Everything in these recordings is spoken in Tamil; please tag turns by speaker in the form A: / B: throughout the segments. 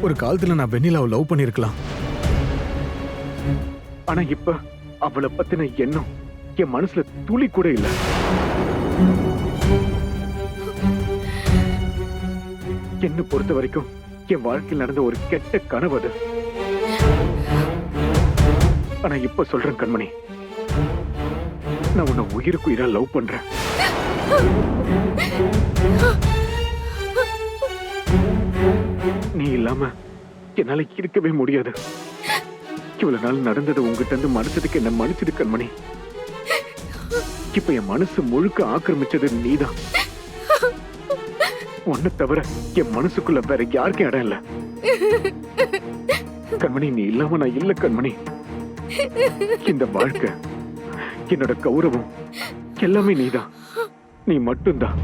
A: ஒரு காலத்துல நான் வெண்ணிலாவை லவ் பண்ணிருக்கலாம். ஆனா இப்ப அவளை பத்தின எண்ணம் என் மனசுல துளி கூட இல்ல. என்ன பொறுத்த வரைக்கும் என் வாழ்க்கையில் நடந்த ஒரு கெட்ட கனவு அது. ஆனா இப்ப சொல்றேன் கண்மணி, நான் உன்னை உயிருக்கு உயிரா லவ் பண்றேன். நீ இல்லாம என்னால இருக்கவே முடியாது. இவ்வளவு நாள் நடந்தது உங்ககிட்ட இருந்து மறைச்சதுக்கு என்ன மன்னிச்சது கண்மணி. இப்ப என் மனசு முழுக்க ஆக்கிரமிச்சது நீதான். உன்னை தவிர என் மனசுக்குள்ள வேற யாருக்கும் இடம் இல்ல கண்மணி. நீ இல்லாம நான் இல்ல கண்மணி. இந்த வாழ்க்கை, என்னோட கௌரவம் எல்லாமே நீதான். நீ மட்டும்தான்.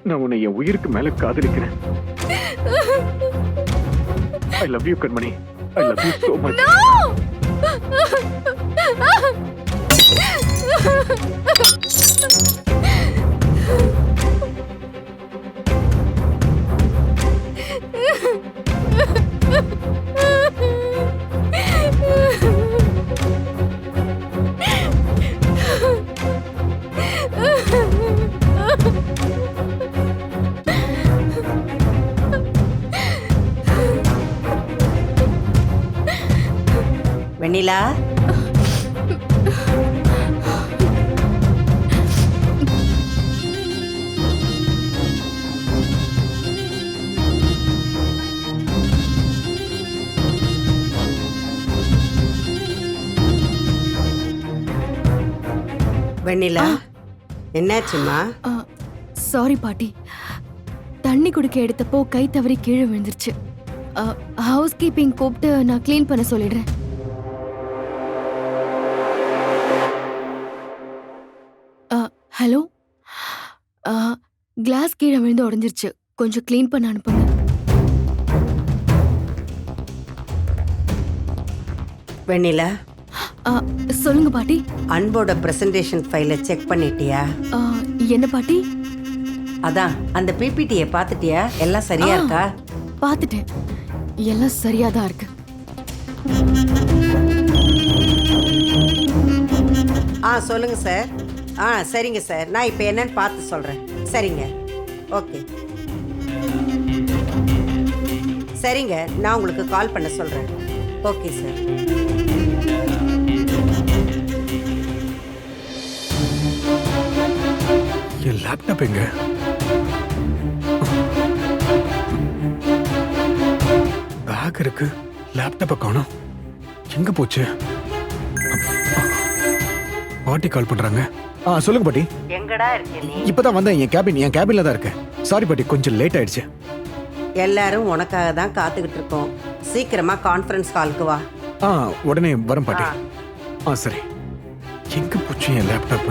A: நான் உன்னை என் உயிருக்கு மேல காதலிக்கிறேன். I love you Kanmani. I love you so much.
B: வெண்ணிலா, வெண்ணிலா, என்னாச்சுமா?
C: சாரி பாட்டி, தண்ணி குடிக்க எடுத்தப்போ கை தவறி கீழே விழுந்துருச்சு. ஹவுஸ் கீப்பிங் கூப்பிட்டு நான் க்ளீன் பண்ண சொல்லிடுறேன். ஹலோ, கிளாஸ் கீழே விழுந்து உடஞ்சிருச்சு, கொஞ்சம் க்ளீன் பண்ண அனுப்புங்க.
B: வெண்ணிலா,
C: சொல்லுங்க பாட்டி.
B: அன்போட பிரசன்டேஷன் ஃபைலை செக் பண்ணிட்டியா?
C: என்ன பாட்டி?
B: அதான் அந்த பிபிடியை பார்த்துட்டியா? எல்லாம் சரியா இருக்கா?
C: பார்த்துட்டேன், எல்லாம் சரியா தான் இருக்கு.
B: சொல்லுங்க சார். சரிங்க சார், நான் இப்போ என்னன்னு பார்த்து சொல்கிறேன். சரிங்க, ஓகே. சரிங்க, நான் உங்களுக்கு கால் பண்ண சொல்கிறேன். Okay sir.
A: என் லேப்டாப் எங்க? பேக் இருக்கு, லேப்டாப்பை காணோம். எங்க போச்சு? பாட்டி கால் பண்றாங்க. சொல்லுங்க பாட்டி.
B: எங்கடா இருக்க நீ?
A: இப்பதான் வந்தேன். என் கேபின்ல தான் இருக்கேன். சாரி பாட்டி, கொஞ்சம் லேட் ஆயிடுச்சு.
B: எல்லாரும் உனக்காக தான் காத்துக்கிட்டு இருக்கோம். சீக்கிரமா கான்ஃபரன்ஸ் காலுக்கு வா.
A: உடனே வரேன் பாட்டி. சரி. எங்க போச்சு என் லேப்டாப்?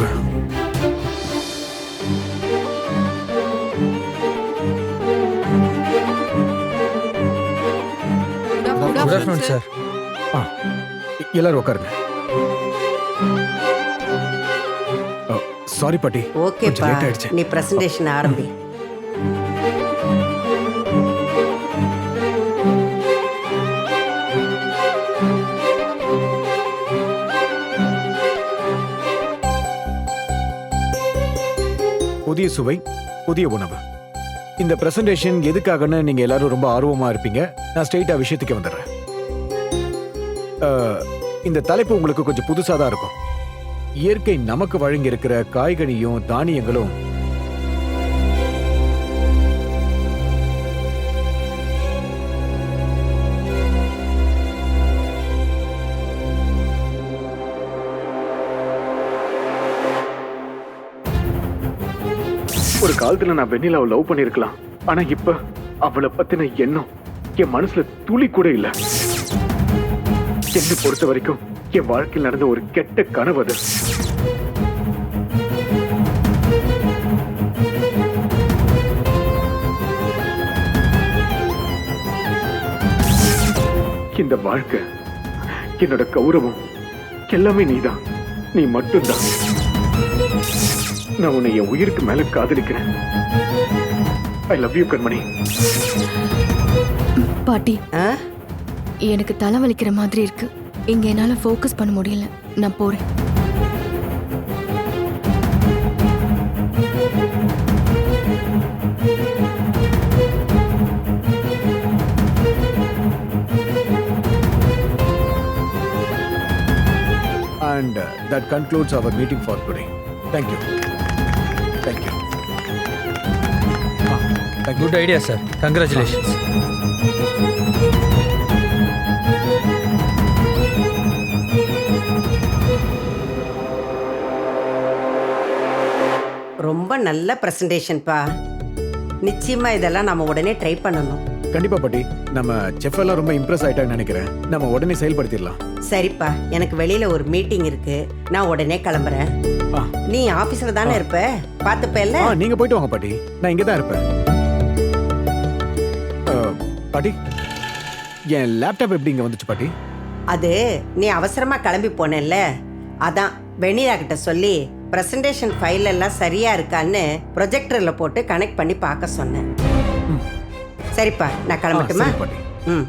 D: Good afternoon sir.
A: எல்லாரும் உட்காருங்க. சாரி பாட்டி,
B: ஓகேப்பா,
A: லேட் ஆயிடுச்சு.
B: நீ பிரசன்டேஷன் ஆரம்பி.
A: புதிய சுவை, புதிய உணவு. இந்த பிரசன்டேஷன் எதுக்காகன்னு நீங்க எல்லாரும் ரொம்ப ஆர்வமா இருப்பீங்க. நான் ஸ்ட்ரெயிட்டா விஷயத்துக்கு வந்துடுறேன். இந்த தலைப்பு உங்களுக்கு கொஞ்சம் புதுசா தான் இருக்கும். இயற்கை நமக்கு வழங்கி இருக்கிற காய்கறியும் தானியங்களும் ஒரு காலத்துல நான் வெண்ணிலாவை லவ் பண்ணிருக்கலாம். ஆனா இப்ப அவளை பத்தின எண்ணம் என் மனசுல துளி கூட இல்ல. என்னை பொறுத்த வரைக்கும் என் வாழ்க்கையில் நடந்த ஒரு கெட்ட கனவு அது. இந்த வாழ்க்கை, என்னோட கௌரவம் எல்லாமே நீதான். நீ மட்டும்தான். நான் உன்னை என் உயிருக்கு மேல காதலிக்கிறேன். ஐ லவ் யூ கண்மணி.
C: பாட்டி
B: ஆ
C: எனக்கு தலை வலிக்கிற மாதிரி இருக்கு. இங்க என்னால ஃபோக்கஸ் பண்ண முடியல. நான் போறேன்.
E: And that concludes our meeting for today. Thank you. Thank you. Thank you.
D: Good idea, sir. Congratulations.
B: ரொம்ப நல்ல பிரசன்டேஷன்ப்பா. நிச்சயமா இதெல்லாம் நம்ம உடனே ட்ரை பண்ணணும்.
E: கண்டிப்பா பாட்டி, நம்ம செஃப் எல்லாம் ரொம்ப இம்ப்ரெஸ் ஆயிட்டான்னு நினைக்கிறேன். நம்ம உடனே செயல்படுத்திடலாம்.
B: சரிப்பா, எனக்கு வெளியில ஒரு மீட்டிங் இருக்கு. நான் உடனே கிளம்புறேன்.
E: ஆ.
B: நீ ஆபீஸ்ல தானே இருப்ப, பாத்துப்பல்ல?
E: நீங்க போயிட்டு வாங்க பாட்டி, நான் இங்க தான் இருப்பேன். பாட்டி, என் லேப்டாப் எப்படி இங்க வந்துச்சு பாட்டி?
B: அது நீ அவசரமா கிளம்பி போனேல்ல, அதான் வெண்ணிலா கிட்ட சொல்லி பிரசன்டேஷன் ஃபைல் எல்லாம் சரியா இருக்கான்னு ப்ரொஜெக்டர்ல போட்டு கனெக்ட் பண்ணி பார்க்க சொன்னேன். சரிப்பா, நான் கிளம்பட்டுமா?
E: சரி பாட்டி.
B: ம்.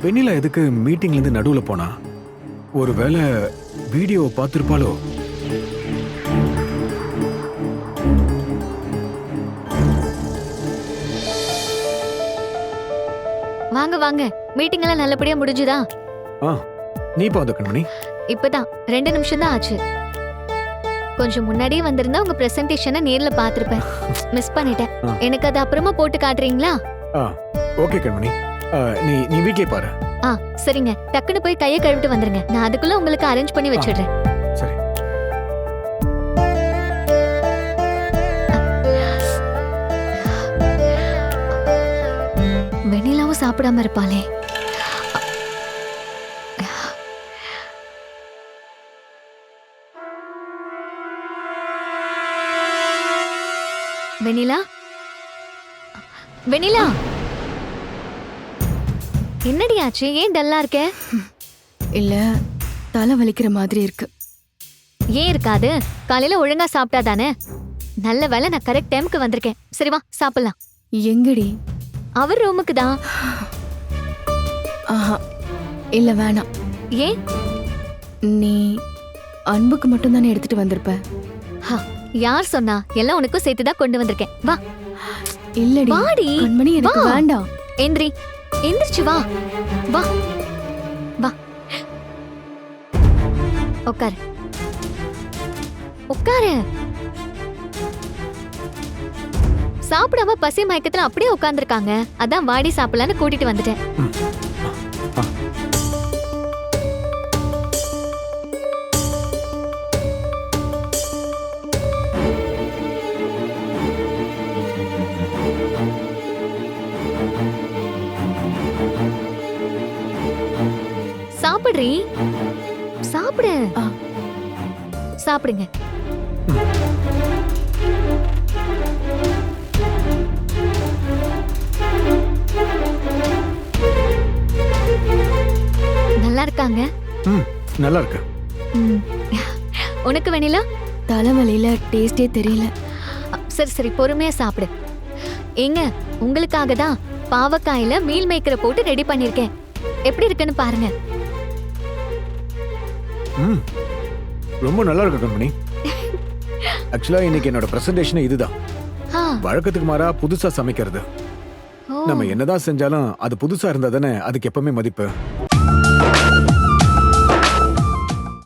E: வெண்ணிலா எதுக்கு மீட்டிங்ல இருந்து நடுவுல போனா? ஒருவேளை வீடியோவை பார்த்திருப்பாளோ?
F: வாங்க வாங்க, மீட்டிங் எல்லாம் நல்லபடியா முடிஞ்சுதா?
E: நீ பாத கண்மணி.
F: இப்பதான் 2 நிமிஷம் தான் ஆச்சு. கொஞ்சம் முன்னாடியே வந்திருந்தா உங்க பிரசன்டேஷனை நேர்ல பாத்திருப்பேன். மிஸ் பண்ணிட்டேன். எனக்கு அது அப்புறமா போட்டு காட்டுறீங்களா?
E: ஓகே கண்மணி, நீ வீட்லயே பாரு.
F: சரிங்க, டக்குன்னு போய் கையை கழுவிட்டு வந்துருங்க. நான் அதுக்குள்ள உங்களுக்கு அரேஞ்ச் பண்ணி வச்சிடுறேன்.
E: சரி.
F: வெண்ணிலாவும் சாப்பிடாம இருப்பாளே. வெண்ணிலா, வெண்ணிலா, என்னடி ஆச்சு? ஏன் டல்லா இருக்க?
C: இல்ல, தலை வலிக்கிற மாதிரி இருக்கு.
F: ஏன் இருக்காது? காலையில ஒழுங்கா சாப்பிட்டா தானே. நல்ல வேளை நான் கரெக்ட் டைமுக்கு வந்திருக்கேன். சரி வா சாப்பிடலாம்.
C: எங்கடி?
F: அவர் ரூமுக்கு தான்.
C: ஆஹா, இல்ல வேணாம்.
F: ஏன்?
C: நீ அன்புக்கு மட்டும் தானே எடுத்துட்டு வந்திருப்ப.
F: யார் சொன்னா? எல்லாம் உனக்கும் சேர்த்துதான் கொண்டு வந்திருக்கேன். வா.
C: இல்லடி
F: வாடி.
C: கண்மணி, எனக்கு
F: வா.
C: வேண்டாம்.
F: எந்திரி, எந்திரிச்சு வா. வா வா, உட்காரு உட்காரு. சாப்பிடாம பசி மயக்கத்துல அப்படியே உட்கார்ந்துருக்காங்க. அதான் வாடி சாப்பிடலான்னு கூட்டிட்டு வந்துட்டேன். சாப்பிடுறீ, சாப்பிடு. சாப்பிடுங்க. நல்லா இருக்காங்க.
E: நல்லா இருக்கு.
F: உனக்கு வெண்ணிலா?
C: தலைவலியில டேஸ்டே தெரியல.
F: சரி சரி, பொறுமையா சாப்பிடு. ஏங்க, உங்களுக்காக தான் பாவக்காயில மீல் மேக்கரை போட்டு ரெடி பண்ணிருக்கேன். எப்படி இருக்குன்னு பாருங்க.
E: ரொம்ப நல்லா இருக்கு கண்மணி. ஆக்சுவலா இன்னைக்கு என்னோட பிரசன்டேஷன் இதுதான். வழக்கத்துக்கு மாறா புதுசா சமைக்கிறது. நம்ம என்னதான் செஞ்சாலும் அது புதுசா இருந்தா தானே அதுக்கு எப்பவுமே மதிப்பு.